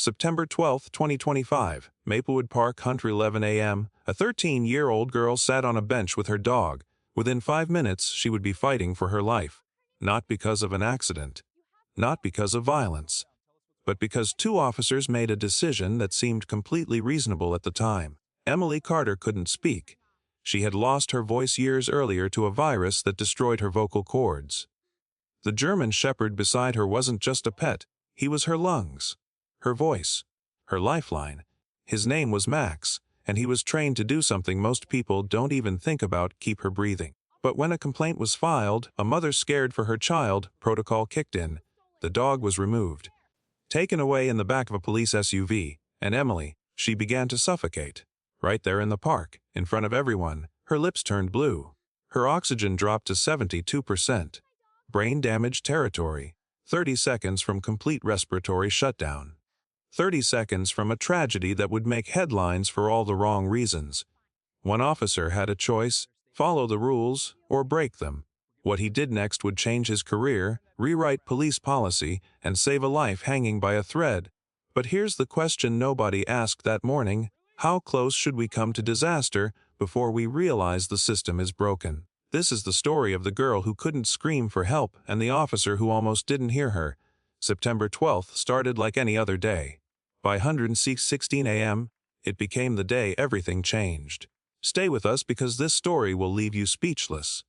September 12, 2025, Maplewood Park, Hunter, 11 a.m. A 13-year-old girl sat on a bench with her dog. Within 5 minutes, she would be fighting for her life. Not because of an accident. Not because of violence. But because two officers made a decision that seemed completely reasonable at the time. Emily Carter couldn't speak. She had lost her voice years earlier to a virus that destroyed her vocal cords. The German shepherd beside her wasn't just a pet. He was her lungs. Her voice, her lifeline. His name was Max, and he was trained to do something most people don't even think about: keep her breathing. But when a complaint was filed, a mother scared for her child, protocol kicked in. The dog was removed, taken away in the back of a police SUV, and Emily, she began to suffocate. Right there in the park, in front of everyone, her lips turned blue. Her oxygen dropped to 72%. Brain damage territory. 30 seconds from complete respiratory shutdown. 30 seconds from a tragedy that would make headlines for all the wrong reasons. One officer had a choice: follow the rules or break them. What he did next would change his career, rewrite police policy, and save a life hanging by a thread. But here's the question nobody asked that morning: how close should we come to disaster before we realize the system is broken? This is the story of the girl who couldn't scream for help and the officer who almost didn't hear her. September 12th started like any other day. By 1:16 a.m., it became the day everything changed. Stay with us because this story will leave you speechless.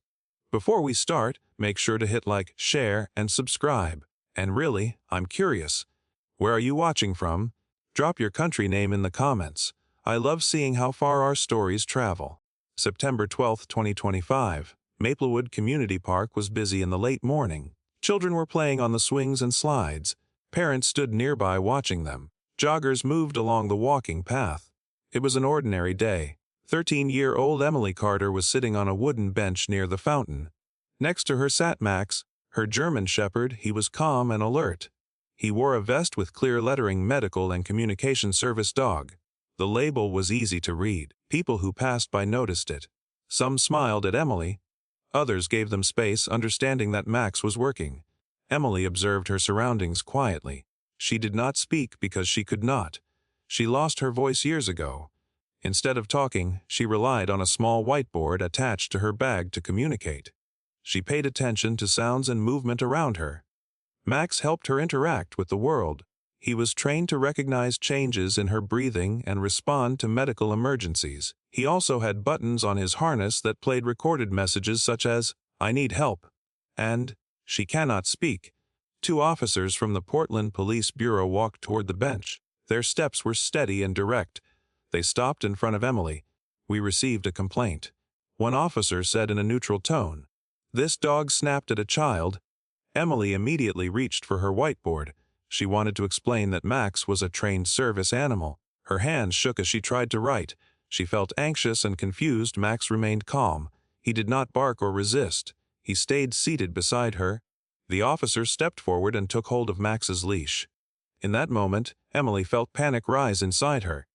Before we start, make sure to hit like, share, and subscribe. And really, I'm curious. Where are you watching from? Drop your country name in the comments. I love seeing how far our stories travel. September 12, 2025, Maplewood Community Park was busy in the late morning. Children were playing on the swings and slides. Parents stood nearby watching them. Joggers moved along the walking path. It was an ordinary day. 13-year-old Emily Carter was sitting on a wooden bench near the fountain. Next to her sat Max, her German shepherd. He was calm and alert. He wore a vest with clear lettering: medical and communication service dog. The label was easy to read. People who passed by noticed it. Some smiled at Emily. Others gave them space, understanding that Max was working. Emily observed her surroundings quietly. She did not speak because she could not. She lost her voice years ago. Instead of talking, she relied on a small whiteboard attached to her bag to communicate. She paid attention to sounds and movement around her. Max helped her interact with the world. He was trained to recognize changes in her breathing and respond to medical emergencies. He also had buttons on his harness that played recorded messages such as, "I need help," and "She cannot speak." Two officers from the Portland Police Bureau walked toward the bench. Their steps were steady and direct. They stopped in front of Emily. "We received a complaint," one officer said in a neutral tone. "This dog snapped at a child." Emily immediately reached for her whiteboard. She wanted to explain that Max was a trained service animal. Her hands shook as she tried to write. She felt anxious and confused. Max remained calm. He did not bark or resist. He stayed seated beside her. The officer stepped forward and took hold of Max's leash. In that moment, Emily felt panic rise inside her.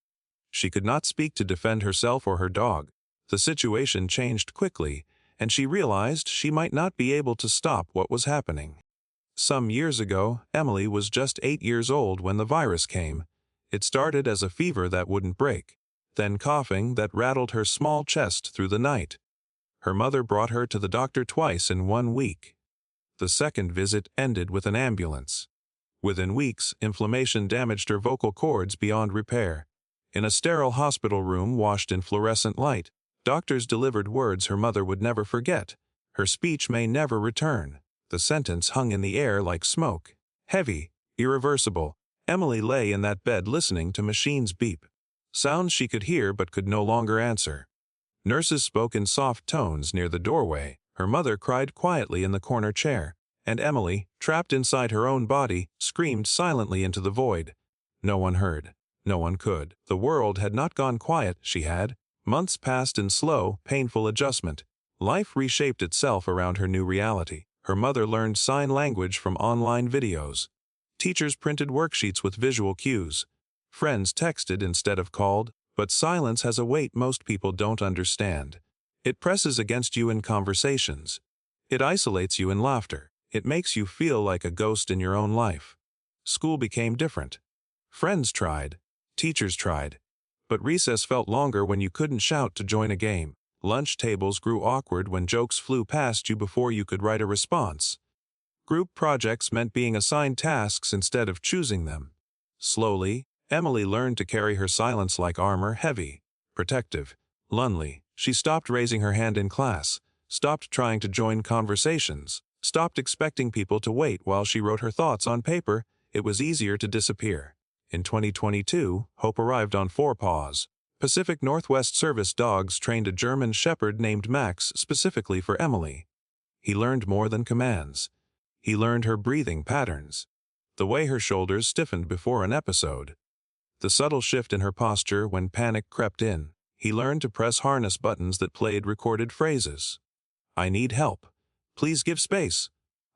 She could not speak to defend herself or her dog. The situation changed quickly, and she realized she might not be able to stop what was happening. Some years ago, Emily was just 8 years old when the virus came. It started as a fever that wouldn't break, then coughing that rattled her small chest through the night. Her mother brought her to the doctor twice in 1 week. The second visit ended with an ambulance. Within weeks, inflammation damaged her vocal cords beyond repair. In a sterile hospital room washed in fluorescent light, doctors delivered words her mother would never forget. "Her speech may never return." The sentence hung in the air like smoke. Heavy, irreversible, Emily lay in that bed listening to machines beep. Sounds she could hear but could no longer answer. Nurses spoke in soft tones near the doorway. Her mother cried quietly in the corner chair. And Emily, trapped inside her own body, screamed silently into the void. No one heard. No one could. The world had not gone quiet, she had. Months passed in slow, painful adjustment. Life reshaped itself around her new reality. Her mother learned sign language from online videos. Teachers printed worksheets with visual cues. Friends texted instead of called, but silence has a weight most people don't understand. It presses against you in conversations. It isolates you in laughter. It makes you feel like a ghost in your own life. School became different. Friends tried. Teachers tried. But recess felt longer when you couldn't shout to join a game. Lunch tables grew awkward when jokes flew past you before you could write a response. Group projects meant being assigned tasks instead of choosing them. Slowly, Emily learned to carry her silence like armor, heavy, protective, lonely. She stopped raising her hand in class, stopped trying to join conversations, stopped expecting people to wait while she wrote her thoughts on paper. It was easier to disappear. In 2022, hope arrived on 4 paws. Pacific Northwest Service dogs trained a German shepherd named Max specifically for Emily. He learned more than commands. He learned her breathing patterns, the way her shoulders stiffened before an episode, the subtle shift in her posture when panic crept in. He learned to press harness buttons that played recorded phrases. I need help. Please give space.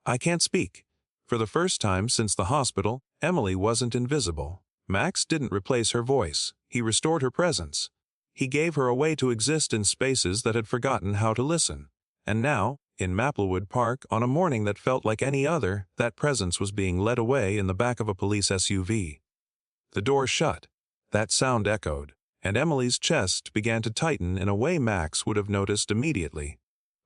I can't speak. For the first time since the hospital, Emily wasn't invisible. Max didn't replace her voice. He restored her presence. He gave her a way to exist in spaces that had forgotten how to listen. And now, in Maplewood Park, on a morning that felt like any other, that presence was being led away in the back of a police SUV. The door shut. That sound echoed, and Emily's chest began to tighten in a way Max would have noticed immediately.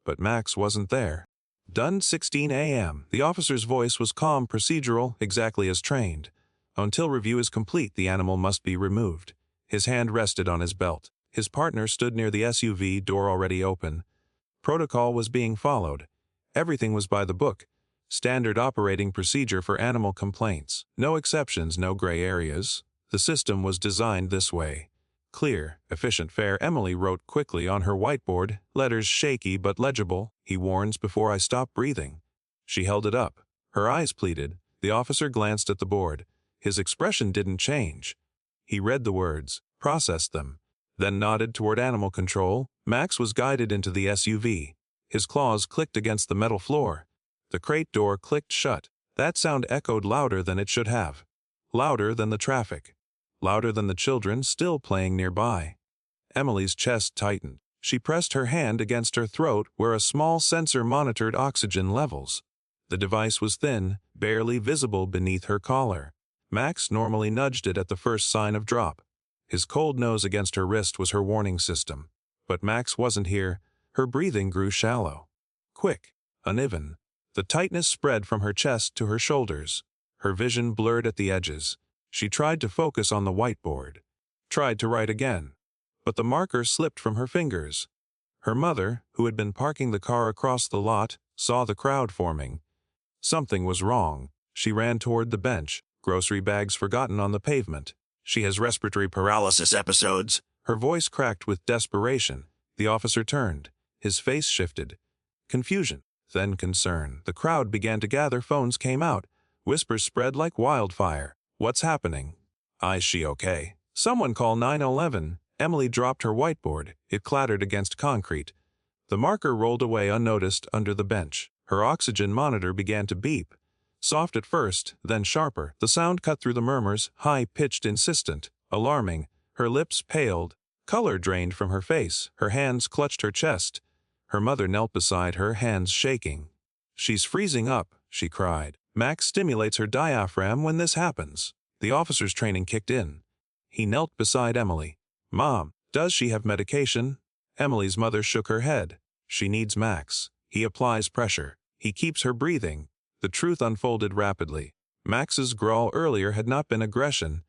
But Max wasn't there. Done 16 a.m. The officer's voice was calm, procedural, exactly as trained. Until review is complete, the animal must be removed. His hand rested on his belt. His partner stood near the SUV, door already open. Protocol was being followed. Everything was by the book. Standard operating procedure for animal complaints. No exceptions, no gray areas. The system was designed this way. Clear, efficient, fair. Emily wrote quickly on her whiteboard, letters shaky but legible. He warns before I stop breathing. She held it up. Her eyes pleaded. The officer glanced at the board. His expression didn't change. He read the words, processed them, then nodded toward animal control. Max was guided into the SUV. His claws clicked against the metal floor. The crate door clicked shut. That sound echoed louder than it should have. Louder than the traffic. Louder than the children still playing nearby. Emily's chest tightened. She pressed her hand against her throat where a small sensor monitored oxygen levels. The device was thin, barely visible beneath her collar. Max normally nudged it at the first sign of drop. His cold nose against her wrist was her warning system. But Max wasn't here. Her breathing grew shallow. Quick, uneven. The tightness spread from her chest to her shoulders. Her vision blurred at the edges. She tried to focus on the whiteboard. Tried to write again. But the marker slipped from her fingers. Her mother, who had been parking the car across the lot, saw the crowd forming. Something was wrong. She ran toward the bench, grocery bags forgotten on the pavement. She has respiratory paralysis episodes. Her voice cracked with desperation. The officer turned. His face shifted. Confusion, then concern. The crowd began to gather. Phones came out. Whispers spread like wildfire. What's happening? Is she okay? Someone call 911. Emily dropped her whiteboard. It clattered against concrete. The marker rolled away unnoticed under the bench. Her oxygen monitor began to beep. Soft at first, then sharper. The sound cut through the murmurs, high-pitched, insistent, alarming. Her lips paled. Color drained from her face. Her hands clutched her chest. Her mother knelt beside her, hands shaking. She's freezing up, she cried. Max stimulates her diaphragm when this happens. The officer's training kicked in. He knelt beside Emily. Mom, does she have medication? Emily's mother shook her head. She needs Max. He applies pressure. He keeps her breathing. The truth unfolded rapidly. Max's growl earlier had not been aggression.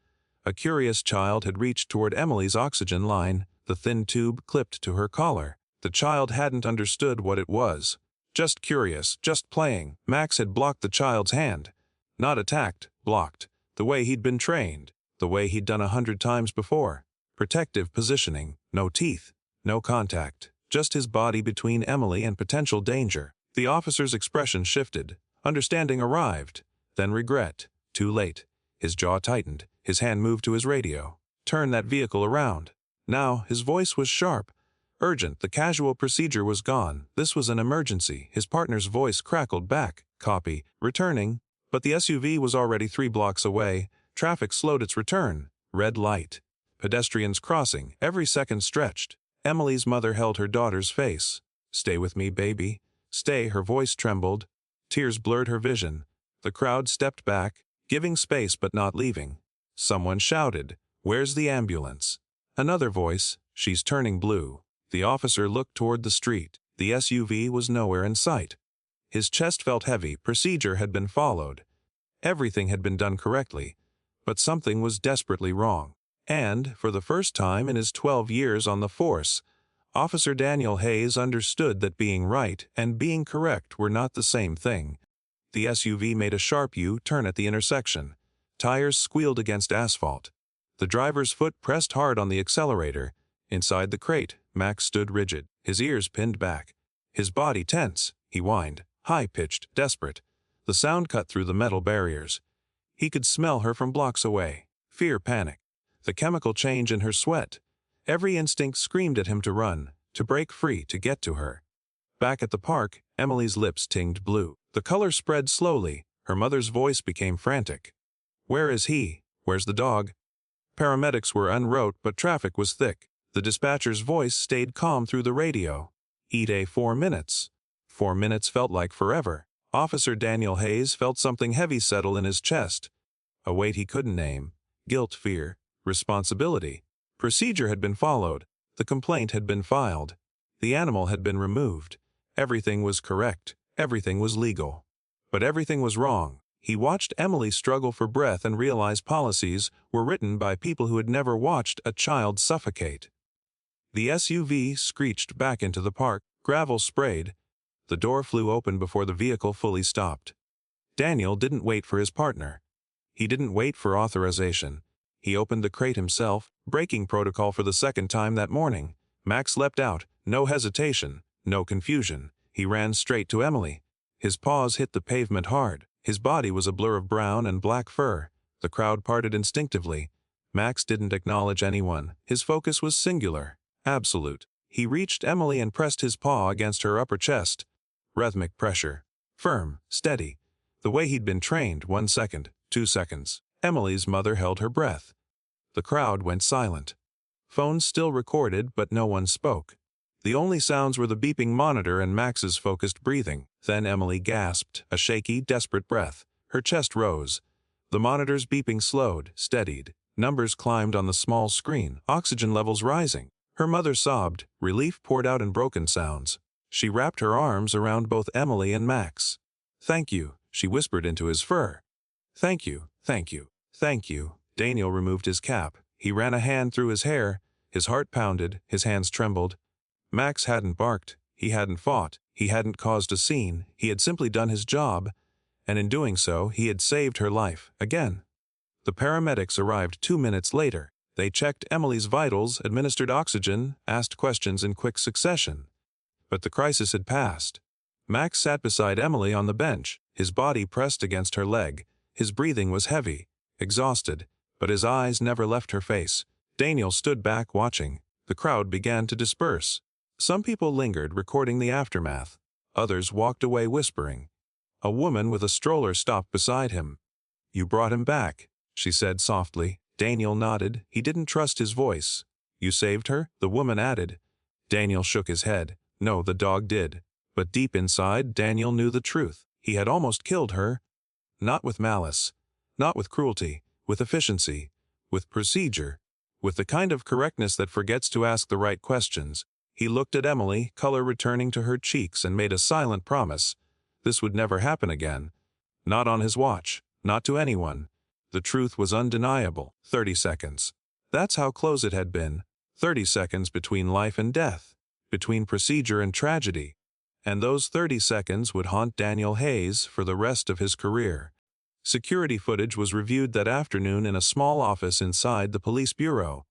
A curious child had reached toward Emily's oxygen line, the thin tube clipped to her collar. The child hadn't understood what it was. Just curious, just playing. Max had blocked the child's hand. Not attacked, blocked. The way he'd been trained. The way he'd done 100 times before. Protective positioning. No teeth. No contact. Just his body between Emily and potential danger. The officer's expression shifted. Understanding arrived. Then regret. Too late. His jaw tightened. His hand moved to his radio. Turn that vehicle around. Now, his voice was sharp. Urgent. The casual procedure was gone. This was an emergency. His partner's voice crackled back. Copy. Returning. But the SUV was already 3 blocks away. Traffic slowed its return. Red light. Pedestrians crossing. Every second stretched. Emily's mother held her daughter's face. Stay with me, baby. Stay. Her voice trembled. Tears blurred her vision. The crowd stepped back, giving space but not leaving. Someone shouted, "Where's the ambulance?" Another voice, "She's turning blue." The officer looked toward the street. The SUV was nowhere in sight. His chest felt heavy. Procedure had been followed. Everything had been done correctly, but something was desperately wrong. And, for the first time in his 12 years on the force, Officer Daniel Hayes understood that being right and being correct were not the same thing. The SUV made a sharp U-turn at the intersection. Tires squealed against asphalt. The driver's foot pressed hard on the accelerator. Inside the crate, Max stood rigid, his ears pinned back. His body tense, he whined, high-pitched, desperate. The sound cut through the metal barriers. He could smell her from blocks away. Fear, panic. The chemical change in her sweat. Every instinct screamed at him to run, to break free, to get to her. Back at the park, Emily's lips tinged blue. The color spread slowly. Her mother's voice became frantic. "Where is he? Where's the dog?" Paramedics were en route, but traffic was thick. The dispatcher's voice stayed calm through the radio. "ETA 4 minutes." 4 minutes felt like forever. Officer Daniel Hayes felt something heavy settle in his chest. A weight he couldn't name. Guilt, fear, responsibility. Procedure had been followed. The complaint had been filed. The animal had been removed. Everything was correct. Everything was legal. But everything was wrong. He watched Emily struggle for breath and realized policies were written by people who had never watched a child suffocate. The SUV screeched back into the park. Gravel sprayed. The door flew open before the vehicle fully stopped. Daniel didn't wait for his partner. He didn't wait for authorization. He opened the crate himself, breaking protocol for the second time that morning. Max leapt out, no hesitation, no confusion. He ran straight to Emily. His paws hit the pavement hard. His body was a blur of brown and black fur. The crowd parted instinctively. Max didn't acknowledge anyone. His focus was singular, absolute. He reached Emily and pressed his paw against her upper chest. Rhythmic pressure. Firm, steady. The way he'd been trained. 1 second, 2 seconds. Emily's mother held her breath. The crowd went silent. Phones still recorded, but no one spoke. The only sounds were the beeping monitor and Max's focused breathing. Then Emily gasped, a shaky, desperate breath. Her chest rose. The monitor's beeping slowed, steadied. Numbers climbed on the small screen, oxygen levels rising. Her mother sobbed. Relief poured out in broken sounds. She wrapped her arms around both Emily and Max. "Thank you," she whispered into his fur. "Thank you, thank you, thank you." Daniel removed his cap. He ran a hand through his hair. His heart pounded, his hands trembled. Max hadn't barked. He hadn't fought. He hadn't caused a scene. He had simply done his job. And in doing so, he had saved her life, again. The paramedics arrived 2 minutes later. They checked Emily's vitals, administered oxygen, asked questions in quick succession. But the crisis had passed. Max sat beside Emily on the bench, his body pressed against her leg. His breathing was heavy, exhausted, but his eyes never left her face. Daniel stood back watching. The crowd began to disperse. Some people lingered, recording the aftermath. Others walked away whispering. A woman with a stroller stopped beside him. "You brought him back," she said softly. Daniel nodded. He didn't trust his voice. "You saved her?" the woman added. Daniel shook his head. No, the dog did. But deep inside, Daniel knew the truth. He had almost killed her. Not with malice. Not with cruelty. With efficiency. With procedure. With the kind of correctness that forgets to ask the right questions. He looked at Emily, color returning to her cheeks, and made a silent promise. This would never happen again. Not on his watch. Not to anyone. The truth was undeniable. 30 seconds. That's how close it had been. 30 seconds between life and death. Between procedure and tragedy. And those 30 seconds would haunt Daniel Hayes for the rest of his career. Security footage was reviewed that afternoon in a small office inside the police bureau.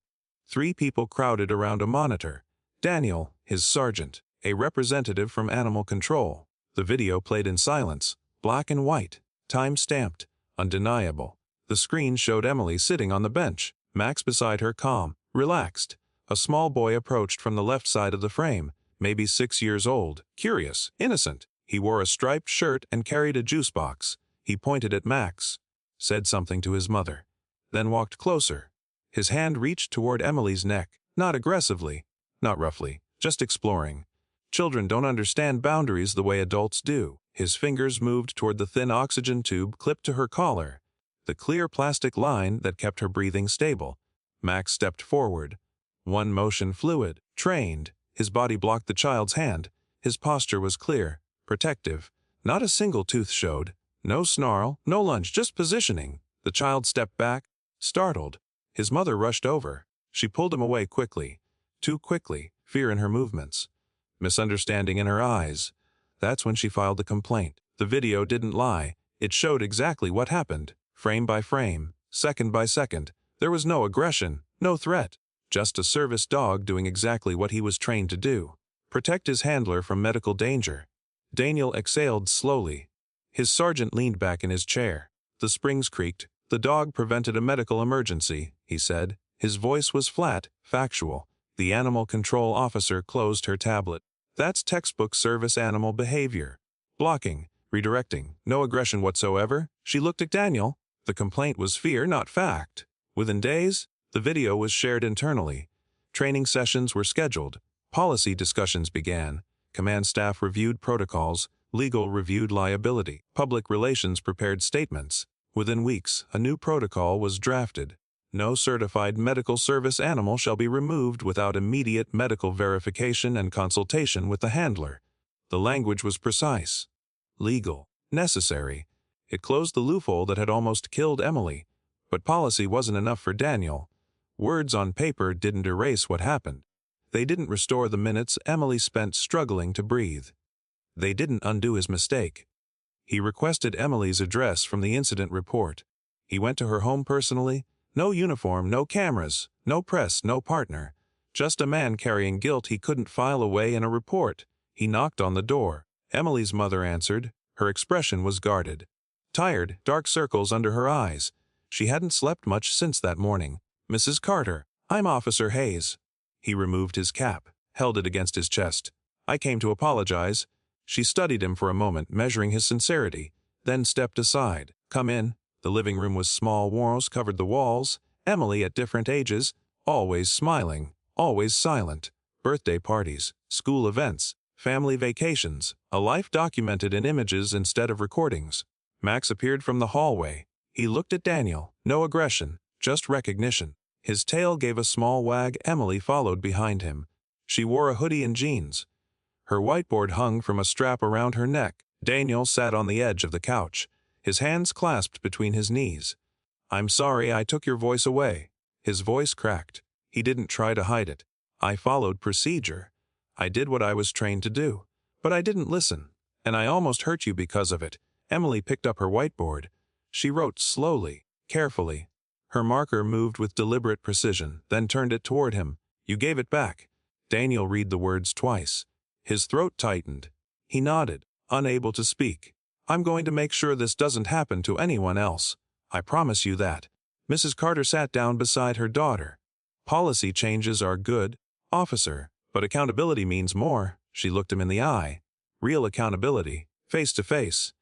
3 people crowded around a monitor. Daniel, his sergeant, a representative from Animal Control. The video played in silence, black and white, time-stamped, undeniable. The screen showed Emily sitting on the bench, Max beside her, calm, relaxed. A small boy approached from the left side of the frame, maybe 6 years old, curious, innocent. He wore a striped shirt and carried a juice box. He pointed at Max, said something to his mother, then walked closer. His hand reached toward Emily's neck, not aggressively, not roughly, just exploring. Children don't understand boundaries the way adults do. His fingers moved toward the thin oxygen tube clipped to her collar. the clear plastic line that kept her breathing stable. Max stepped forward. One motion fluid, trained. His body blocked the child's hand. His posture was clear, protective. Not a single tooth showed. No snarl, no lunge, just positioning. The child stepped back, startled. His mother rushed over. She pulled him away quickly. Too quickly, fear in her movements. Misunderstanding in her eyes. That's when she filed the complaint. The video didn't lie. It showed exactly what happened, frame by frame, second by second. There was no aggression, no threat. Just a service dog doing exactly what he was trained to do. Protect his handler from medical danger. Daniel exhaled slowly. His sergeant leaned back in his chair. The springs creaked. The dog prevented a medical emergency, he said. His voice was flat, factual. The animal control officer closed her tablet. That's textbook service animal behavior. Blocking, redirecting, no aggression whatsoever. She looked at Daniel. The complaint was fear, not fact. Within days, the video was shared internally. Training sessions were scheduled. Policy discussions began. Command staff reviewed protocols. Legal reviewed liability. Public relations prepared statements. Within weeks, a new protocol was drafted. No certified medical service animal shall be removed without immediate medical verification and consultation with the handler. The language was precise, legal, necessary. It closed the loophole that had almost killed Emily. But policy wasn't enough for Daniel. Words on paper didn't erase what happened. They didn't restore the minutes Emily spent struggling to breathe. They didn't undo his mistake. He requested Emily's address from the incident report. He went to her home personally. No uniform, no cameras, no press, no partner. Just a man carrying guilt he couldn't file away in a report. He knocked on the door. Emily's mother answered. Her expression was guarded. Tired, dark circles under her eyes. She hadn't slept much since that morning. Mrs. Carter, I'm Officer Hayes. He removed his cap, held it against his chest. I came to apologize. She studied him for a moment, measuring his sincerity, then stepped aside. Come in. The living room was small, walls covered the walls. Emily at different ages, always smiling, always silent. Birthday parties, school events, family vacations, a life documented in images instead of recordings. Max appeared from the hallway. He looked at Daniel. No aggression, just recognition. His tail gave a small wag. Emily followed behind him. She wore a hoodie and jeans. Her whiteboard hung from a strap around her neck. Daniel sat on the edge of the couch, his hands clasped between his knees. I'm sorry I took your voice away. His voice cracked. He didn't try to hide it. I followed procedure. I did what I was trained to do. But I didn't listen. And I almost hurt you because of it. Emily picked up her whiteboard. She wrote slowly, carefully. Her marker moved with deliberate precision, then turned it toward him. You gave it back. Daniel read the words twice. His throat tightened. He nodded, unable to speak. I'm going to make sure this doesn't happen to anyone else. I promise you that. Mrs. Carter sat down beside her daughter. Policy changes are good, officer, but accountability means more. She looked him in the eye. Real accountability, face to face.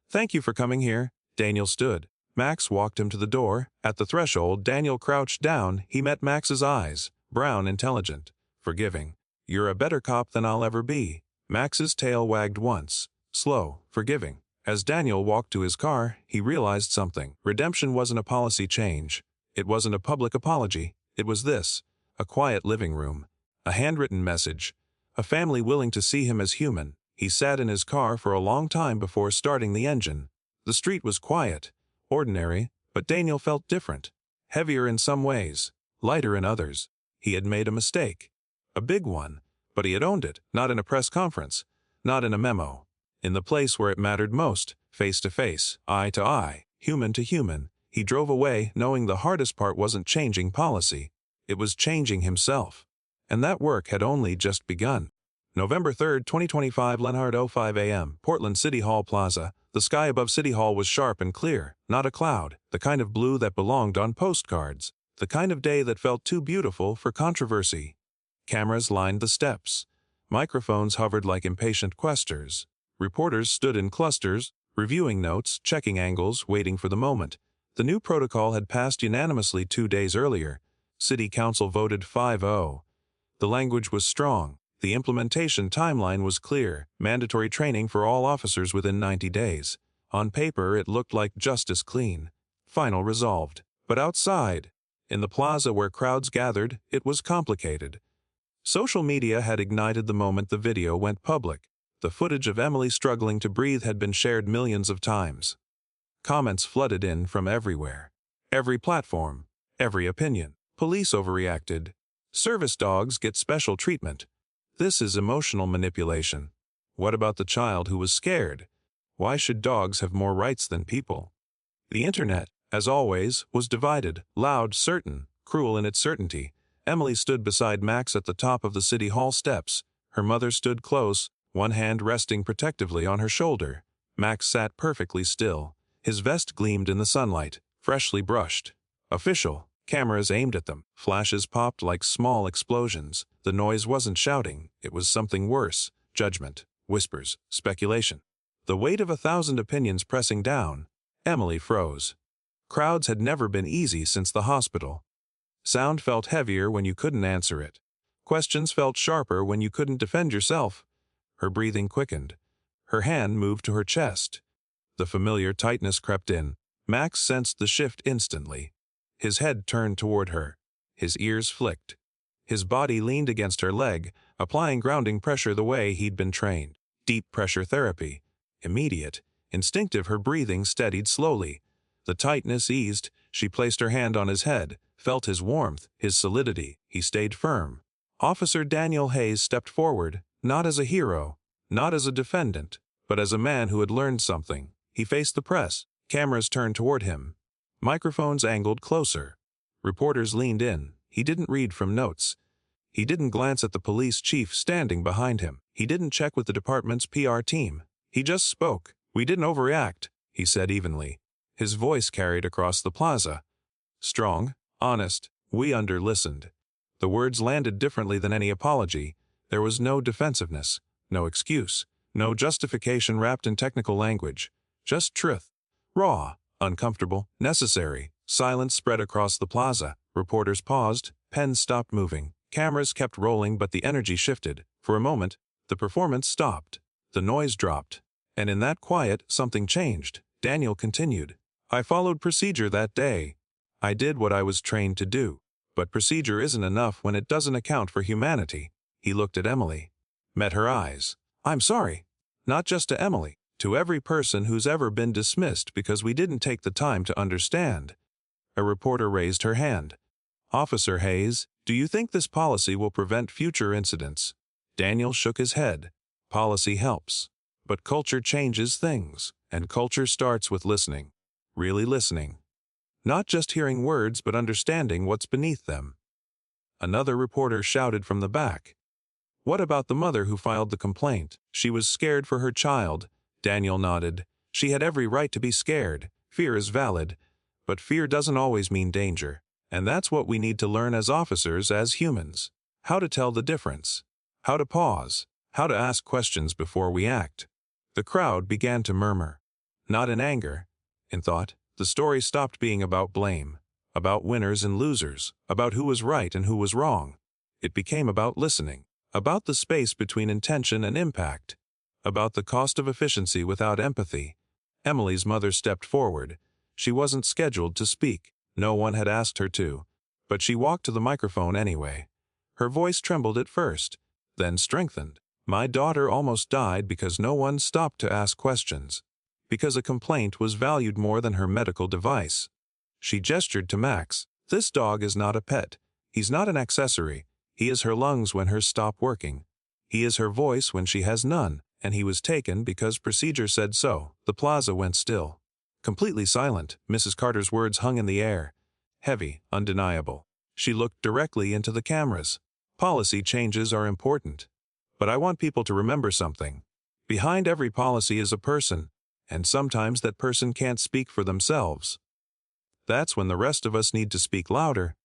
Thank you for coming here. Daniel stood. Max walked him to the door. At the threshold, Daniel crouched down. He met Max's eyes, brown, intelligent, forgiving. You're a better cop than I'll ever be. Max's tail wagged once, slow, forgiving. As Daniel walked to his car, he realized something. Redemption wasn't a policy change. It wasn't a public apology. It was this, a quiet living room, a handwritten message, a family willing to see him as human. He sat in his car for a long time before starting the engine. The street was quiet, ordinary, but Daniel felt different. Heavier in some ways, lighter in others. He had made a mistake. A big one, but he had owned it, not in a press conference, not in a memo. In the place where it mattered most, face to face, eye to eye, human to human, he drove away knowing the hardest part wasn't changing policy. It was changing himself. And that work had only just begun. November 3, 2025, Lenhard 05 a.m., Portland City Hall Plaza. The sky above City Hall was sharp and clear, not a cloud, the kind of blue that belonged on postcards, the kind of day that felt too beautiful for controversy. Cameras lined the steps. Microphones hovered like impatient questers. Reporters stood in clusters, reviewing notes, checking angles, waiting for the moment. The new protocol had passed unanimously 2 days earlier. City Council voted 5-0. The language was strong. The implementation timeline was clear. Mandatory training for all officers within 90 days. On paper, it looked like justice clean. final resolved. But outside, in the plaza where crowds gathered, it was complicated. Social media had ignited the moment the video went public. The footage of Emily struggling to breathe had been shared millions of times. Comments flooded in from everywhere. Every platform, every opinion. Police overreacted. Service dogs get special treatment. This is emotional manipulation. What about the child who was scared? Why should dogs have more rights than people? The internet, as always, was divided, loud, certain, cruel in its certainty. Emily stood beside Max at the top of the city hall steps. Her mother stood close, one hand resting protectively on her shoulder. Max sat perfectly still. His vest gleamed in the sunlight, freshly brushed. Official. Cameras aimed at them. Flashes popped like small explosions. The noise wasn't shouting, it was something worse. Judgment, whispers, speculation. The weight of 1,000 opinions pressing down. Emily froze. Crowds had never been easy since the hospital. Sound felt heavier when you couldn't answer it. Questions felt sharper when you couldn't defend yourself. Her breathing quickened. Her hand moved to her chest. The familiar tightness crept in. Max sensed the shift instantly. His head turned toward her. His ears flicked. His body leaned against her leg, applying grounding pressure the way he'd been trained. Deep pressure therapy. Immediate. Instinctive, her breathing steadied slowly. The tightness eased. She placed her hand on his head, felt his warmth, his solidity. He stayed firm. Officer Daniel Hayes stepped forward, not as a hero, not as a defendant, but as a man who had learned something. He faced the press. Cameras turned toward him. Microphones angled closer. Reporters leaned in. He didn't read from notes. He didn't glance at the police chief standing behind him. He didn't check with the department's PR team. He just spoke. "We didn't overreact," he said evenly. His voice carried across the plaza. Strong, honest, we under-listened. The words landed differently than any apology. There was no defensiveness, no excuse, no justification wrapped in technical language. Just truth. Raw, uncomfortable, necessary. Silence spread across the plaza. Reporters paused, pens stopped moving. Cameras kept rolling, but the energy shifted. For a moment, the performance stopped. The noise dropped. And in that quiet, something changed. Daniel continued. "I followed procedure that day. I did what I was trained to do. But procedure isn't enough when it doesn't account for humanity." He looked at Emily. Met her eyes. "I'm sorry." Not just to Emily. To every person who's ever been dismissed because we didn't take the time to understand. A reporter raised her hand. "Officer Hayes, do you think this policy will prevent future incidents?" Daniel shook his head. "Policy helps. But culture changes things, and culture starts with listening. Really listening. Not just hearing words but understanding what's beneath them." Another reporter shouted from the back. "What about the mother who filed the complaint? She was scared for her child." Daniel nodded. "She had every right to be scared. Fear is valid. But fear doesn't always mean danger. And that's what we need to learn as officers, as humans. How to tell the difference. How to pause. How to ask questions before we act." The crowd began to murmur. Not in anger. In thought. The story stopped being about blame. About winners and losers. About who was right and who was wrong. It became about listening. About the space between intention and impact. About the cost of efficiency without empathy. Emily's mother stepped forward. She wasn't scheduled to speak. No one had asked her to. But she walked to the microphone anyway. Her voice trembled at first, then strengthened. "My daughter almost died because no one stopped to ask questions. Because a complaint was valued more than her medical device." She gestured to Max. "This dog is not a pet. He's not an accessory. He is her lungs when hers stop working. He is her voice when she has none. And he was taken because procedure said so." The plaza went still. Completely silent. Mrs. Carter's words hung in the air. Heavy, undeniable. She looked directly into the cameras. "Policy changes are important. But I want people to remember something. Behind every policy is a person, and sometimes that person can't speak for themselves. That's when the rest of us need to speak louder."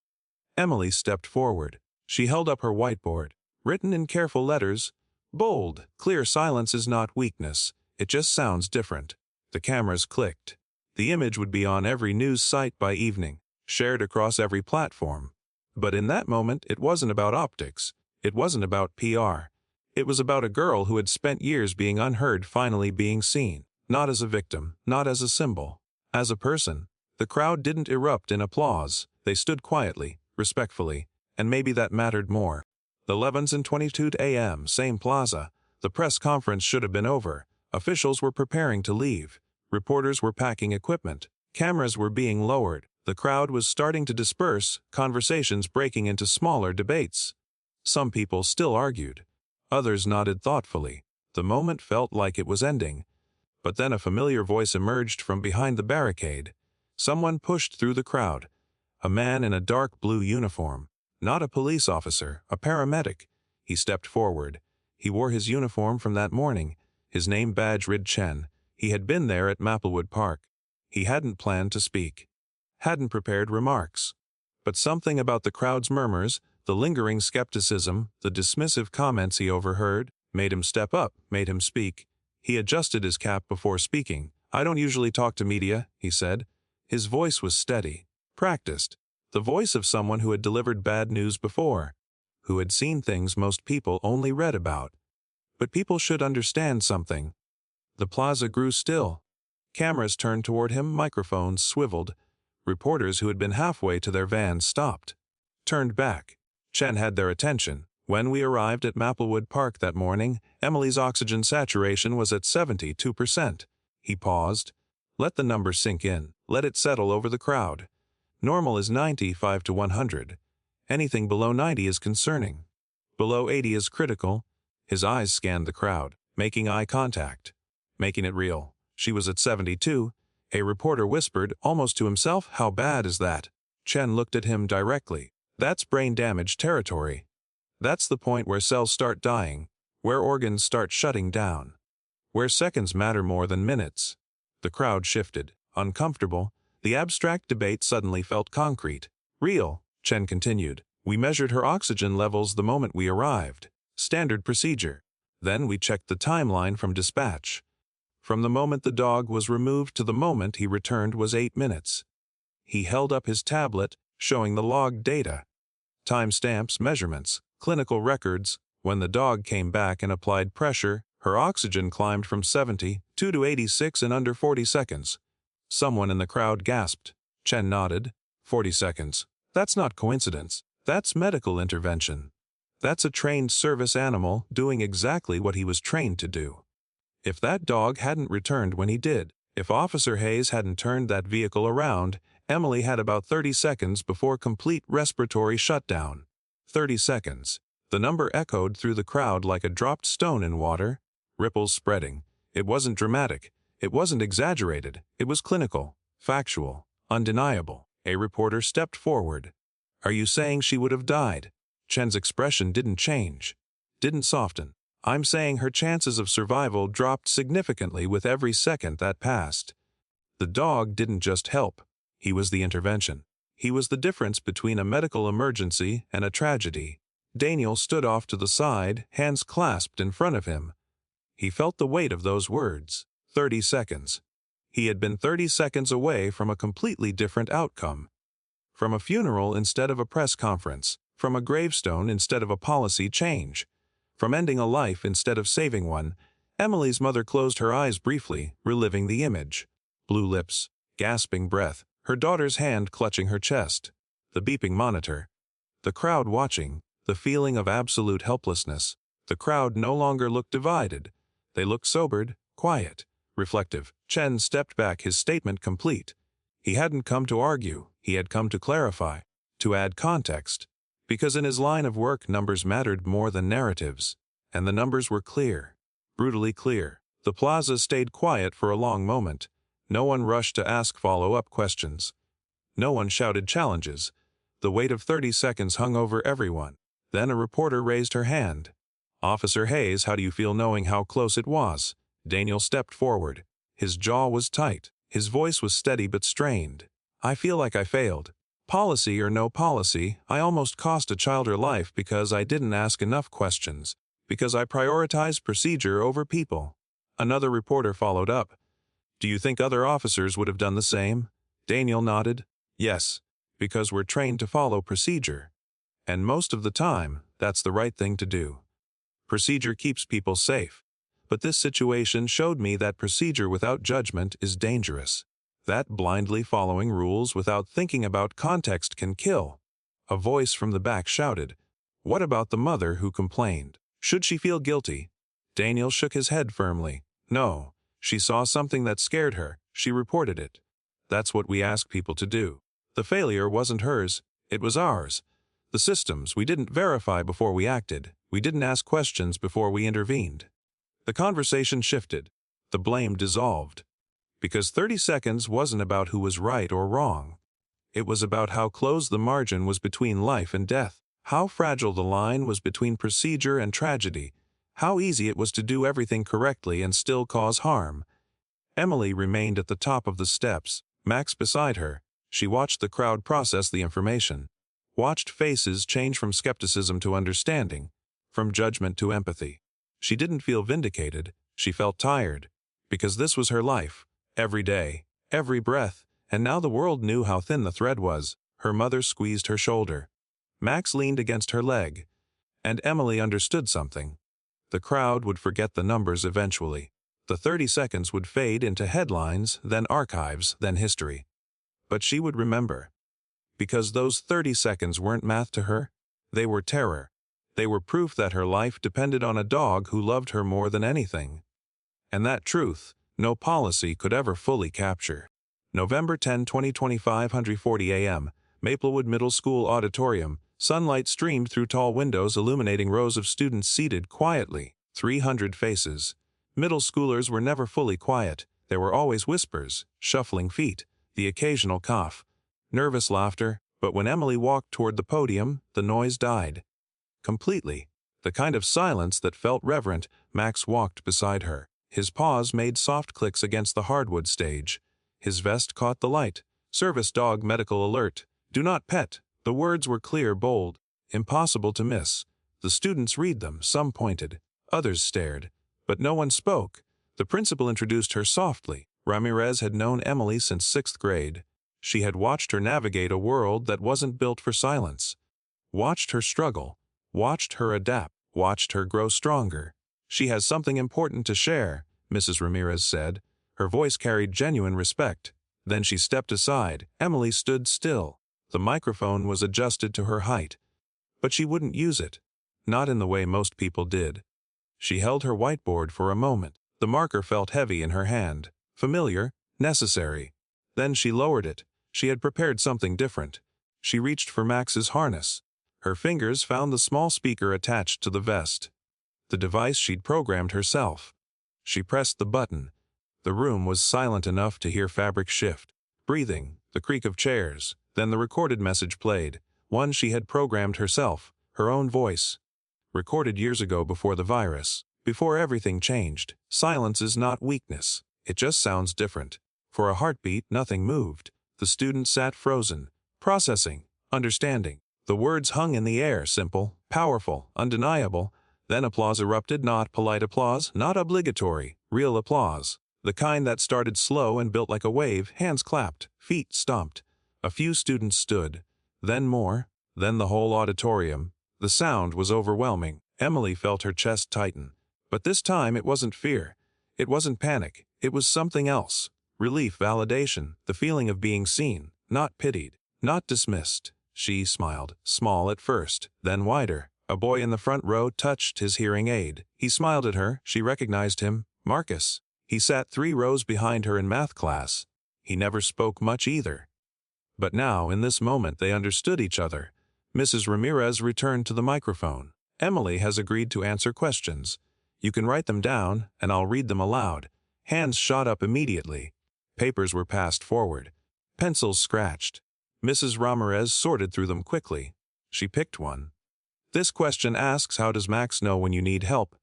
Emily stepped forward. She held up her whiteboard. Written in careful letters, bold, clear: "Silence is not weakness. It just sounds different." The cameras clicked. The image would be on every news site by evening, shared across every platform. But in that moment, it wasn't about optics. It wasn't about PR. It was about a girl who had spent years being unheard finally being seen. Not as a victim, not as a symbol. As a person. The crowd didn't erupt in applause, they stood quietly, respectfully, and maybe that mattered more. 11:22 a.m., same plaza. The press conference should have been over. Officials were preparing to leave. Reporters were packing equipment. Cameras were being lowered. The crowd was starting to disperse, conversations breaking into smaller debates. Some people still argued. Others nodded thoughtfully. The moment felt like it was ending. But then a familiar voice emerged from behind the barricade. Someone pushed through the crowd. A man in a dark blue uniform. Not a police officer, a paramedic. He stepped forward. He wore his uniform from that morning. His name badge read Chen. He had been there at Maplewood Park. He hadn't planned to speak. Hadn't prepared remarks. But something about the crowd's murmurs, the lingering skepticism, the dismissive comments he overheard, made him step up, made him speak. He adjusted his cap before speaking. "I don't usually talk to media," he said. His voice was steady, practiced. The voice of someone who had delivered bad news before, who had seen things most people only read about. But people should understand something. The plaza grew still. Cameras turned toward him, microphones swiveled. Reporters who had been halfway to their vans stopped, turned back. Chen had their attention. "When we arrived at Maplewood Park that morning, Emily's oxygen saturation was at 72%. He paused. Let the number sink in. Let it settle over the crowd. Normal is 95 to 100. Anything below 90 is concerning. Below 80 is critical." His eyes scanned the crowd, making eye contact, making it real. She was at 72. A reporter whispered, almost to himself, "How bad is that?" Chen looked at him directly. "That's brain damage territory. That's the point where cells start dying, where organs start shutting down, where seconds matter more than minutes." The crowd shifted, uncomfortable. The abstract debate suddenly felt concrete. "Real," Chen continued. "We measured her oxygen levels the moment we arrived. Standard procedure. Then we checked the timeline from dispatch. From the moment the dog was removed to the moment he returned was 8 minutes. He held up his tablet, showing the log data. Timestamps, measurements, clinical records. When the dog came back and applied pressure, her oxygen climbed from 72 to 86 in under 40 seconds. Someone in the crowd gasped. Chen nodded. 40 seconds. That's not coincidence. That's medical intervention. That's a trained service animal doing exactly what he was trained to do. If that dog hadn't returned when he did, if Officer Hayes hadn't turned that vehicle around, Emily had about 30 seconds before complete respiratory shutdown. 30 seconds. The number echoed through the crowd like a dropped stone in water, ripples spreading. It wasn't dramatic. It wasn't exaggerated. It was clinical, factual, undeniable. A reporter stepped forward. "Are you saying she would have died?" Chen's expression didn't change, didn't soften. "I'm saying her chances of survival dropped significantly with every second that passed." The dog didn't just help. He was the intervention. He was the difference between a medical emergency and a tragedy. Daniel stood off to the side, hands clasped in front of him. He felt the weight of those words. 30 seconds. He had been 30 seconds away from a completely different outcome. From a funeral instead of a press conference. From a gravestone instead of a policy change. From ending a life instead of saving one. Emily's mother closed her eyes briefly, reliving the image. Blue lips, gasping breath, her daughter's hand clutching her chest. The beeping monitor. The crowd watching, the feeling of absolute helplessness. The crowd no longer looked divided. They looked sobered, quiet, reflective. Chen stepped back, his statement complete. He hadn't come to argue, he had come to clarify, to add context. Because in his line of work numbers mattered more than narratives. And the numbers were clear. Brutally clear. The plaza stayed quiet for a long moment. No one rushed to ask follow-up questions. No one shouted challenges. The weight of 30 seconds hung over everyone. Then a reporter raised her hand. "Officer Hayes, how do you feel knowing how close it was?" Daniel stepped forward. His jaw was tight. His voice was steady but strained. "I feel like I failed. Policy or no policy, I almost cost a child her life because I didn't ask enough questions, because I prioritized procedure over people." Another reporter followed up. "Do you think other officers would have done the same?" Daniel nodded. "Yes, because we're trained to follow procedure. And most of the time, that's the right thing to do. Procedure keeps people safe. But this situation showed me that procedure without judgment is dangerous. That blindly following rules without thinking about context can kill. A voice from the back shouted, "What about the mother who complained? Should she feel guilty?" Daniel shook his head firmly. "No. She saw something that scared her. She reported it. That's what we ask people to do. The failure wasn't hers. It was ours. The systems, we didn't verify before we acted. We didn't ask questions before we intervened." The conversation shifted. The blame dissolved. Because 30 seconds wasn't about who was right or wrong. It was about how close the margin was between life and death, how fragile the line was between procedure and tragedy, how easy it was to do everything correctly and still cause harm. Emily remained at the top of the steps, Max beside her. She watched the crowd process the information, watched faces change from skepticism to understanding, from judgment to empathy. She didn't feel vindicated, she felt tired, because this was her life, every day, every breath, and now the world knew how thin the thread was. Her mother squeezed her shoulder. Max leaned against her leg. And Emily understood something. The crowd would forget the numbers eventually. The 30 seconds would fade into headlines, then archives, then history. But she would remember. Because those 30 seconds weren't math to her. They were terror. They were proof that her life depended on a dog who loved her more than anything. And that truth, no policy could ever fully capture. November 10, 2025, 1:40 a.m., Maplewood Middle School Auditorium. Sunlight streamed through tall windows illuminating rows of students seated quietly, 300 faces. Middle schoolers were never fully quiet. There were always whispers, shuffling feet, the occasional cough, nervous laughter, but when Emily walked toward the podium, the noise died. Completely. The kind of silence that felt reverent. Max walked beside her. His paws made soft clicks against the hardwood stage. His vest caught the light. "Service dog medical alert. Do not pet." The words were clear, bold, impossible to miss. The students read them, some pointed, others stared. But no one spoke. The principal introduced her softly. Ramirez had known Emily since 6th grade. She had watched her navigate a world that wasn't built for silence. Watched her struggle. Watched her adapt. Watched her grow stronger. "She has something important to share," Mrs. Ramirez said. Her voice carried genuine respect. Then she stepped aside. Emily stood still. The microphone was adjusted to her height. But she wouldn't use it. Not in the way most people did. She held her whiteboard for a moment. The marker felt heavy in her hand. Familiar, necessary. Then she lowered it. She had prepared something different. She reached for Max's harness. Her fingers found the small speaker attached to the vest. The device she'd programmed herself. She pressed the button. The room was silent enough to hear fabric shift. Breathing, the creak of chairs. Then the recorded message played. One she had programmed herself. Her own voice. Recorded years ago before the virus. Before everything changed. Silence is not weakness. It just sounds different. For a heartbeat, nothing moved. The student sat frozen. Processing. Understanding. The words hung in the air, simple, powerful, undeniable. Then applause erupted, not polite applause, not obligatory, real applause. The kind that started slow and built like a wave. Hands clapped, feet stomped. A few students stood. Then more. Then the whole auditorium. The sound was overwhelming. Emily felt her chest tighten. But this time it wasn't fear. It wasn't panic. It was something else. Relief, validation, the feeling of being seen, not pitied, not dismissed. She smiled, small at first, then wider. A boy in the front row touched his hearing aid. He smiled at her. She recognized him. Marcus. He sat 3 rows behind her in math class. He never spoke much either. But now, in this moment, they understood each other. Mrs. Ramirez returned to the microphone. "Emily has agreed to answer questions. You can write them down, and I'll read them aloud." Hands shot up immediately. Papers were passed forward. Pencils scratched. Mrs. Ramirez sorted through them quickly. She picked one. "This question asks, how does Max know when you need help?"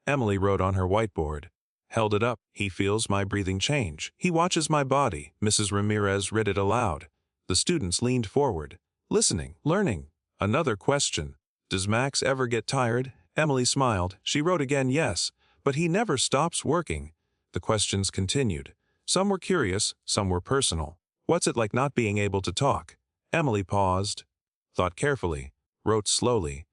Emily wrote on her whiteboard. Held it up. "He feels my breathing change. He watches my body." Mrs. Ramirez read it aloud. The students leaned forward, listening, learning. Another question. "Does Max ever get tired?" Emily smiled. She wrote again, "Yes, but he never stops working." The questions continued. Some were curious, some were personal. "What's it like not being able to talk?" Emily paused, thought carefully, wrote slowly.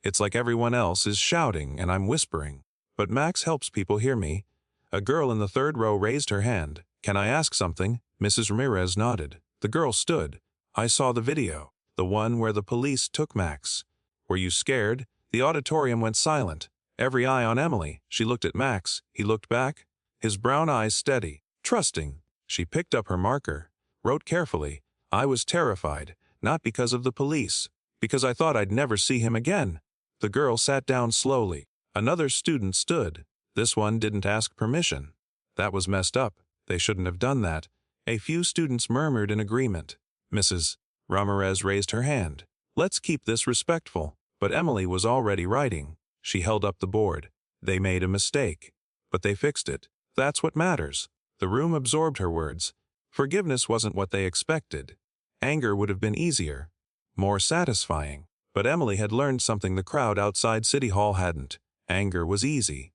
"It's like everyone else is shouting and I'm whispering. But Max helps people hear me." A girl in the 3rd row raised her hand. "Can I ask something?" Mrs. Ramirez nodded. The girl stood. I saw the video. The one where the police took Max. Were you scared? The auditorium went silent. Every eye on Emily. She looked at Max. He looked back. His brown eyes steady, trusting. She picked up her marker, wrote carefully. I was terrified, not because of the police, because I thought I'd never see him again. The girl sat down slowly. Another student stood. This one didn't ask permission. That was messed up. They shouldn't have done that. A few students murmured in agreement. Mrs. Ramirez raised her hand. Let's keep this respectful. But Emily was already writing. She held up the board. They made a mistake. But they fixed it. That's what matters. The room absorbed her words. Forgiveness wasn't what they expected. Anger would have been easier, more satisfying. But Emily had learned something the crowd outside City Hall hadn't. Anger was easy.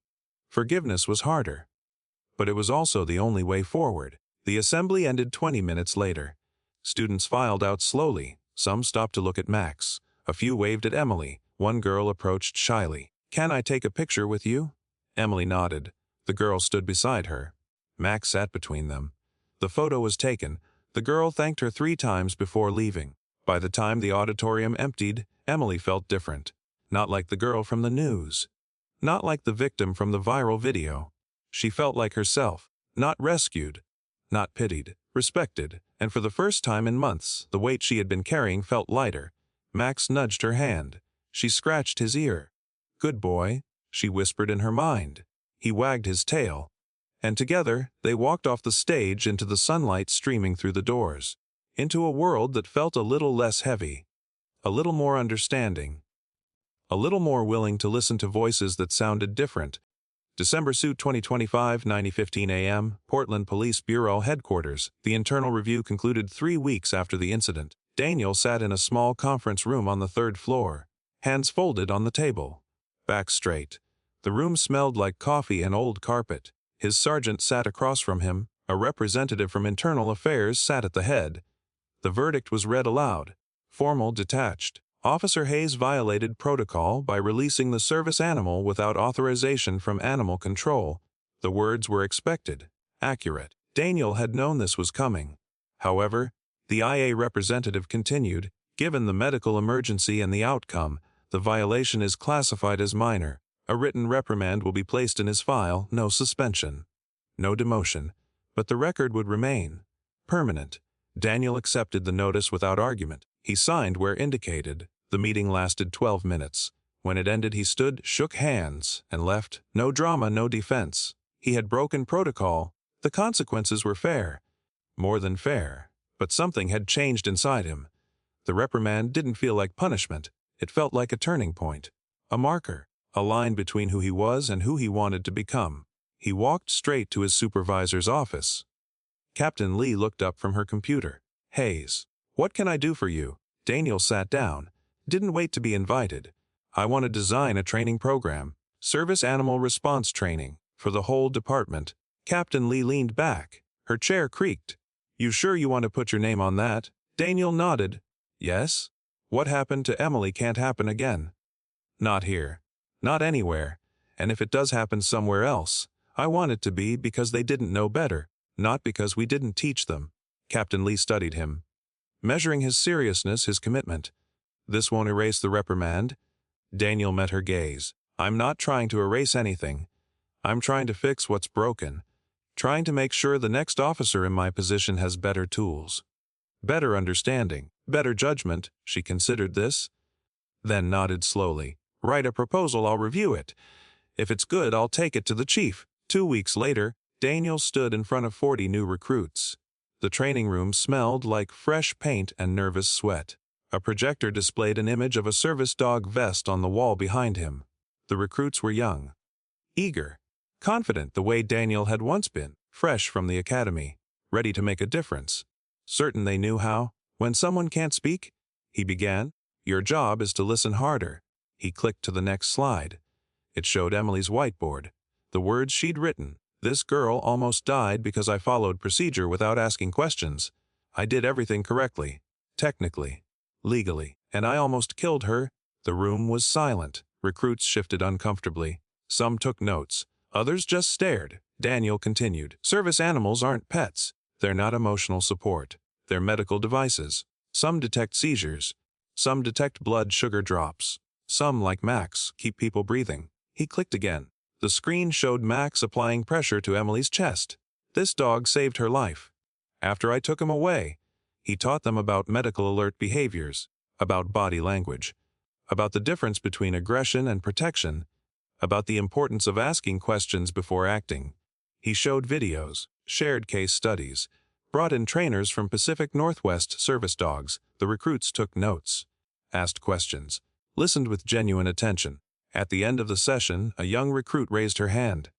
Forgiveness was harder. But it was also the only way forward. The assembly ended 20 minutes later. Students filed out slowly. Some stopped to look at Max. A few waved at Emily. One girl approached shyly. Can I take a picture with you? Emily nodded. The girl stood beside her. Max sat between them. The photo was taken. The girl thanked her 3 times before leaving. By the time the auditorium emptied, Emily felt different. Not like the girl from the news. Not like the victim from the viral video. She felt like herself. Not rescued. Not pitied. Respected. And for the first time in months, the weight she had been carrying felt lighter. Max nudged her hand. She scratched his ear. Good boy, she whispered in her mind. He wagged his tail. And together, they walked off the stage into the sunlight streaming through the doors. Into a world that felt a little less heavy. A little more understanding. A little more willing to listen to voices that sounded different. December 2025, 9:15 a.m., Portland Police Bureau Headquarters. The internal review concluded 3 weeks after the incident. Daniel sat in a small conference room on the 3rd floor. Hands folded on the table. Back straight. The room smelled like coffee and old carpet. His sergeant sat across from him. A representative from Internal Affairs sat at the head. The verdict was read aloud. Formal, detached. Officer Hayes violated protocol by releasing the service animal without authorization from Animal Control. The words were expected, accurate. Daniel had known this was coming. However, the IA representative continued, given the medical emergency and the outcome, the violation is classified as minor. A written reprimand will be placed in his file, no suspension. No demotion. But the record would remain. Permanent. Daniel accepted the notice without argument. He signed where indicated. The meeting lasted 12 minutes. When it ended, he stood, shook hands, and left. No drama, no defense. He had broken protocol. The consequences were fair. More than fair. But something had changed inside him. The reprimand didn't feel like punishment. It felt like a turning point. A marker. A line between who he was and who he wanted to become. He walked straight to his supervisor's office. Captain Lee looked up from her computer. Hayes, what can I do for you? Daniel sat down. Didn't wait to be invited. I want to design a training program. Service Animal Response Training. For the whole department. Captain Lee leaned back. Her chair creaked. You sure you want to put your name on that? Daniel nodded. Yes. What happened to Emily can't happen again. Not here. Not anywhere. And if it does happen somewhere else, I want it to be because they didn't know better, not because we didn't teach them. Captain Lee studied him. Measuring his seriousness, his commitment. This won't erase the reprimand. Daniel met her gaze. I'm not trying to erase anything. I'm trying to fix what's broken. Trying to make sure the next officer in my position has better tools. Better understanding. Better judgment. She considered this. Then nodded slowly. Write a proposal, I'll review it. If it's good, I'll take it to the chief. 2 weeks later, Daniel stood in front of 40 new recruits. The training room smelled like fresh paint and nervous sweat. A projector displayed an image of a service dog vest on the wall behind him. The recruits were young, eager, confident the way Daniel had once been, fresh from the academy, ready to make a difference. Certain they knew how. When someone can't speak, he began, your job is to listen harder. He clicked to the next slide. It showed Emily's whiteboard. The words she'd written. This girl almost died because I followed procedure without asking questions. I did everything correctly, technically, legally, and I almost killed her. The room was silent. Recruits shifted uncomfortably. Some took notes. Others just stared. Daniel continued. Service animals aren't pets. They're not emotional support. They're medical devices. Some detect seizures. Some detect blood sugar drops. Some, like Max, keep people breathing. He clicked again. The screen showed Max applying pressure to Emily's chest. This dog saved her life. After I took him away, he taught them about medical alert behaviors, about body language, about the difference between aggression and protection, about the importance of asking questions before acting. He showed videos, shared case studies, brought in trainers from Pacific Northwest service dogs. The recruits took notes, asked questions, listened with genuine attention. At the end of the session, a young recruit raised her hand.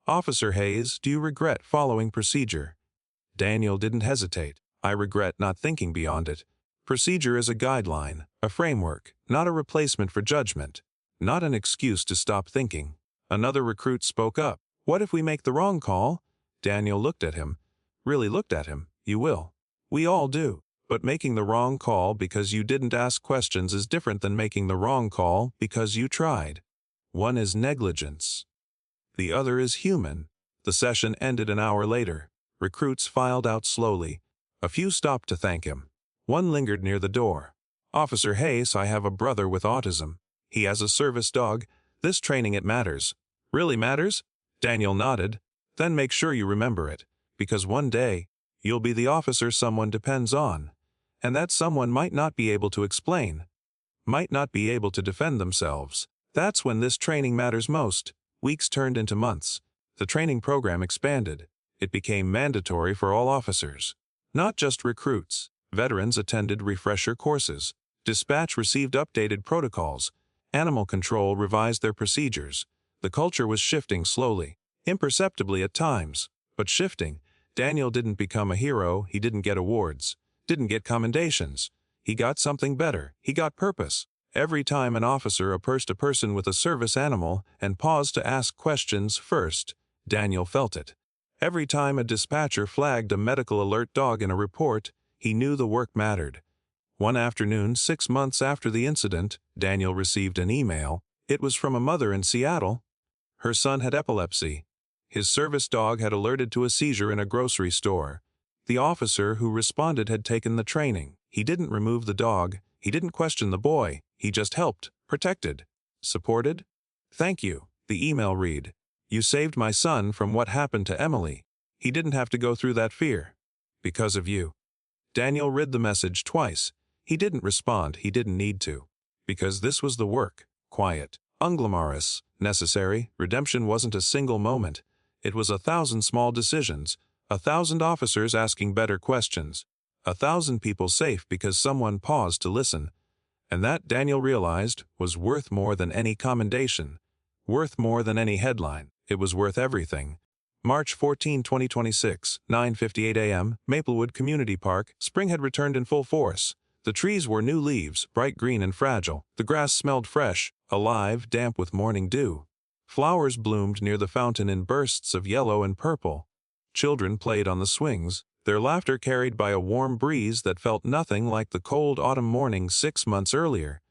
"Officer Hayes, do you regret following procedure?" Daniel didn't hesitate. "I regret not thinking beyond it. Procedure is a guideline, a framework, not a replacement for judgment, not an excuse to stop thinking." Another recruit spoke up. "What if we make the wrong call?" Daniel looked at him. Really looked at him. "You will. We all do. But making the wrong call because you didn't ask questions is different than making the wrong call because you tried. One is negligence. The other is human." The session ended an hour later. Recruits filed out slowly. A few stopped to thank him. One lingered near the door. "Officer Hayes, I have a brother with autism. He has a service dog. This training, it matters." "Really matters?" Daniel nodded. "Then make sure you remember it. Because one day, you'll be the officer someone depends on. And that someone might not be able to explain. Might not be able to defend themselves. That's when this training matters most." Weeks turned into months. The training program expanded. It became mandatory for all officers. Not just recruits. Veterans attended refresher courses. Dispatch received updated protocols. Animal control revised their procedures. The culture was shifting slowly, imperceptibly at times, but shifting. Daniel didn't become a hero. He didn't get awards, didn't get commendations. He got something better. He got purpose. Every time an officer approached a person with a service animal and paused to ask questions first, Daniel felt it. Every time a dispatcher flagged a medical alert dog in a report, he knew the work mattered. One afternoon, 6 months after the incident, Daniel received an email. It was from a mother in Seattle. Her son had epilepsy. His service dog had alerted to a seizure in a grocery store. The officer who responded had taken the training. He didn't remove the dog. He didn't question the boy. He just helped, protected, supported. "Thank you," the email read. "You saved my son from what happened to Emily. He didn't have to go through that fear. Because of you." Daniel read the message twice. He didn't respond. He didn't need to. Because this was the work. Quiet, unglamorous, necessary. Redemption wasn't a single moment. It was 1,000 small decisions. 1,000 officers asking better questions. 1,000 people safe because someone paused to listen. And that, Daniel realized, was worth more than any commendation. Worth more than any headline. It was worth everything. March 14, 2026, 9:58 a.m., Maplewood Community Park. Spring had returned in full force. The trees wore new leaves, bright green and fragile. The grass smelled fresh, alive, damp with morning dew. Flowers bloomed near the fountain in bursts of yellow and purple. Children played on the swings, their laughter carried by a warm breeze that felt nothing like the cold autumn morning 6 months earlier.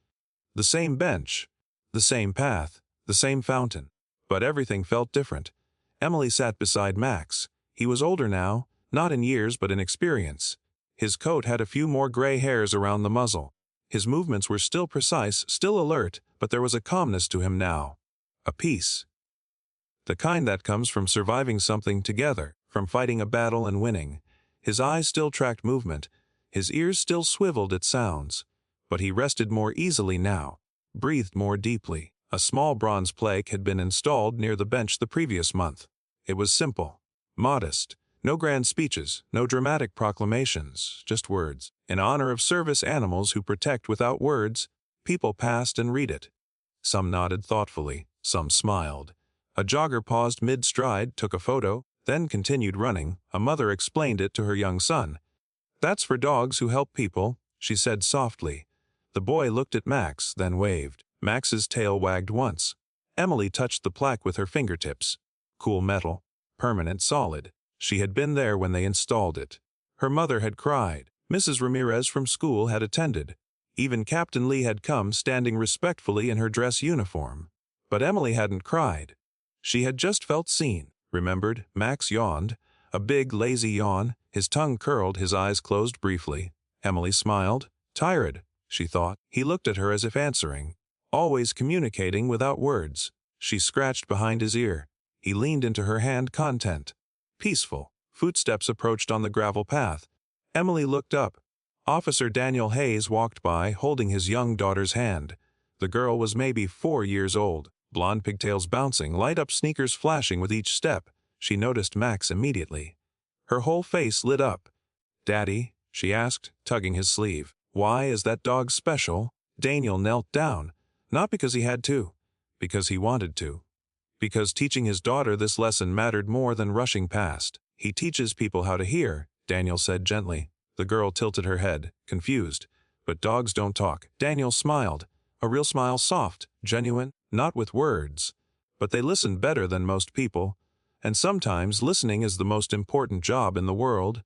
The same bench, the same path, the same fountain. But everything felt different. Emily sat beside Max. He was older now, not in years but in experience. His coat had a few more gray hairs around the muzzle. His movements were still precise, still alert, but there was a calmness to him now. A peace. The kind that comes from surviving something together, from fighting a battle and winning. His eyes still tracked movement. His ears still swiveled at sounds. But he rested more easily now, breathed more deeply. A small bronze plaque had been installed near the bench the previous month. It was simple, modest. No grand speeches, no dramatic proclamations, just words. In honor of service animals who protect without words. People passed and read it. Some nodded thoughtfully, some smiled. A jogger paused mid-stride, took a photo, then continued running. A mother explained it to her young son. "That's for dogs who help people," she said softly. The boy looked at Max, then waved. Max's tail wagged once. Emily touched the plaque with her fingertips. Cool metal, permanent, solid. She had been there when they installed it. Her mother had cried. Mrs. Ramirez from school had attended. Even Captain Lee had come, standing respectfully in her dress uniform. But Emily hadn't cried. She had just felt seen. Remembered. Max yawned. A big, lazy yawn, his tongue curled, his eyes closed briefly. Emily smiled. Tired, she thought. He looked at her as if answering. Always communicating without words. She scratched behind his ear. He leaned into her hand, content. Peaceful. Footsteps approached on the gravel path. Emily looked up. Officer Daniel Hayes walked by, holding his young daughter's hand. The girl was maybe 4 years old, blonde pigtails bouncing, light-up sneakers flashing with each step. She noticed Max immediately. Her whole face lit up. "Daddy?" she asked, tugging his sleeve. "Why is that dog special?" Daniel knelt down. Not because he had to. Because he wanted to. Because teaching his daughter this lesson mattered more than rushing past. "He teaches people how to hear," Daniel said gently. The girl tilted her head, confused. "But dogs don't talk." Daniel smiled. A real smile, soft, genuine, not with words. "But they listen better than most people. And sometimes listening is the most important job in the world."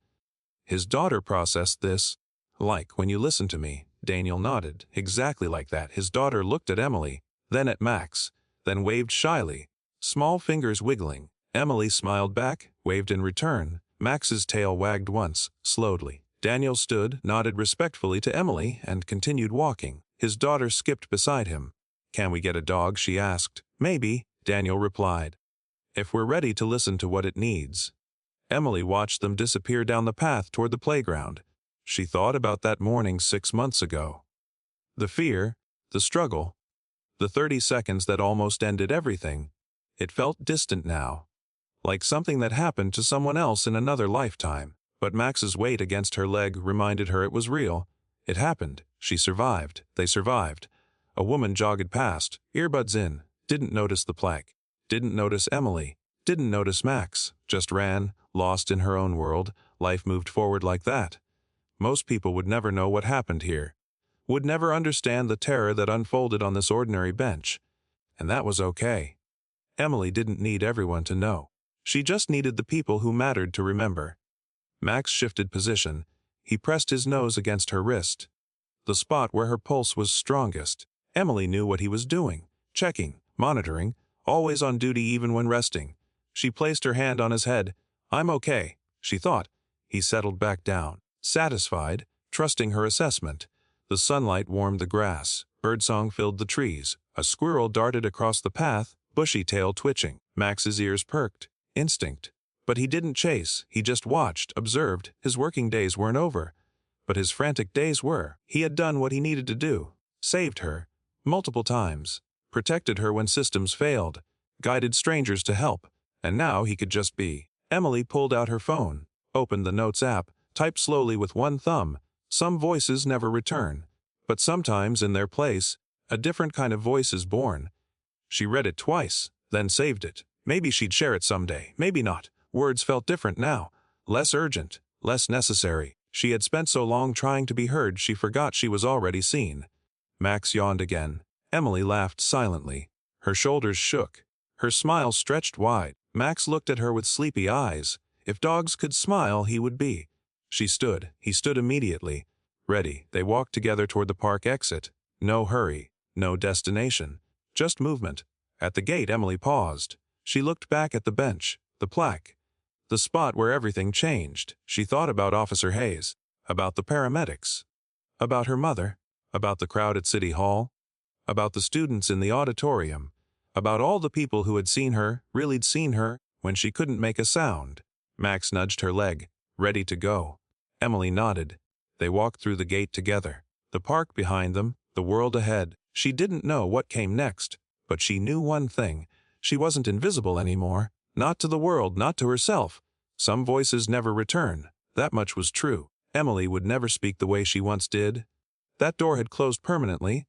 His daughter processed this. "Like when you listen to me." Daniel nodded. Exactly like that. His daughter looked at Emily, then at Max, then waved shyly, small fingers wiggling. Emily smiled back, waved in return. Max's tail wagged once, slowly. Daniel stood, nodded respectfully to Emily, and continued walking. His daughter skipped beside him. "Can we get a dog?" she asked. "Maybe," Daniel replied. "If we're ready to listen to what it needs." Emily watched them disappear down the path toward the playground. She thought about that morning 6 months ago. The fear, the struggle, the 30 seconds that almost ended everything. It felt distant now. Like something that happened to someone else in another lifetime. But Max's weight against her leg reminded her it was real. It happened. She survived. They survived. A woman jogged past, earbuds in, didn't notice the plaque, didn't notice Emily, didn't notice Max, just ran, lost in her own world. Life moved forward like that. Most people would never know what happened here. Would never understand the terror that unfolded on this ordinary bench. And that was okay. Emily didn't need everyone to know. She just needed the people who mattered to remember. Max shifted position. He pressed his nose against her wrist, the spot where her pulse was strongest. Emily knew what he was doing, checking, monitoring, always on duty even when resting. She placed her hand on his head. "I'm okay," she thought. He settled back down, satisfied, trusting her assessment. The sunlight warmed the grass. Birdsong filled the trees. A squirrel darted across the path, bushy tail twitching. Max's ears perked. Instinct. But he didn't chase. He just watched, observed. His working days weren't over. But his frantic days were. He had done what he needed to do. Saved her. Multiple times. Protected her when systems failed. Guided strangers to help. And now he could just be. Emily pulled out her phone. Opened the Notes app. Typed slowly with one thumb. Some voices never return. But sometimes in their place, a different kind of voice is born. She read it twice, then saved it. Maybe she'd share it someday. Maybe not. Words felt different now. Less urgent. Less necessary. She had spent so long trying to be heard she forgot she was already seen. Max yawned again. Emily laughed silently. Her shoulders shook. Her smile stretched wide. Max looked at her with sleepy eyes. If dogs could smile, he would be. She stood. He stood immediately. Ready. They walked together toward the park exit. No hurry. No destination. Just movement. At the gate, Emily paused. She looked back at the bench, the plaque, the spot where everything changed. She thought about Officer Hayes, about the paramedics, about her mother, about the crowd at City Hall, about the students in the auditorium, about all the people who had seen her, really'd seen her, when she couldn't make a sound. Max nudged her leg, ready to go. Emily nodded. They walked through the gate together. The park behind them, the world ahead. She didn't know what came next, but she knew one thing. She wasn't invisible anymore. Not to the world, not to herself. Some voices never return. That much was true. Emily would never speak the way she once did. That door had closed permanently.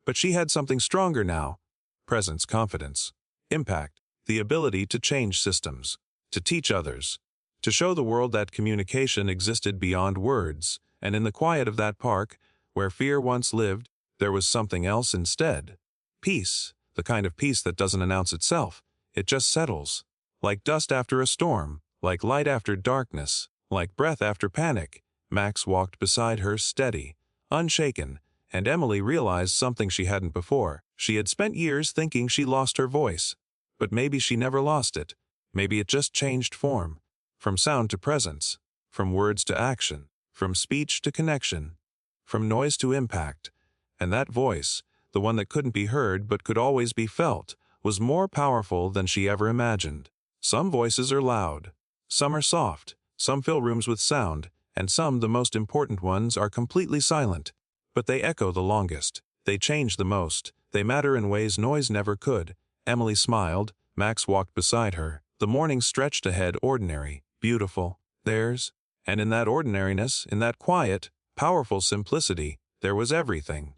But she had something stronger now. Presence, confidence, impact, the ability to change systems, to teach others, to show the world that communication existed beyond words. And in the quiet of that park, where fear once lived, there was something else instead. Peace, the kind of peace that doesn't announce itself. It just settles. Like dust after a storm, like light after darkness, like breath after panic. Max walked beside her, steady, unshaken, and Emily realized something she hadn't before. She had spent years thinking she lost her voice. But maybe she never lost it. Maybe it just changed form. From sound to presence, from words to action, from speech to connection, from noise to impact. And that voice, the one that couldn't be heard but could always be felt, was more powerful than she ever imagined. Some voices are loud, some are soft, some fill rooms with sound, and some, the most important ones, are completely silent. But they echo the longest. They change the most. They matter in ways noise never could. Emily smiled. Max walked beside her. The morning stretched ahead, ordinary, beautiful, theirs. And in that ordinariness, in that quiet, powerful simplicity, there was everything.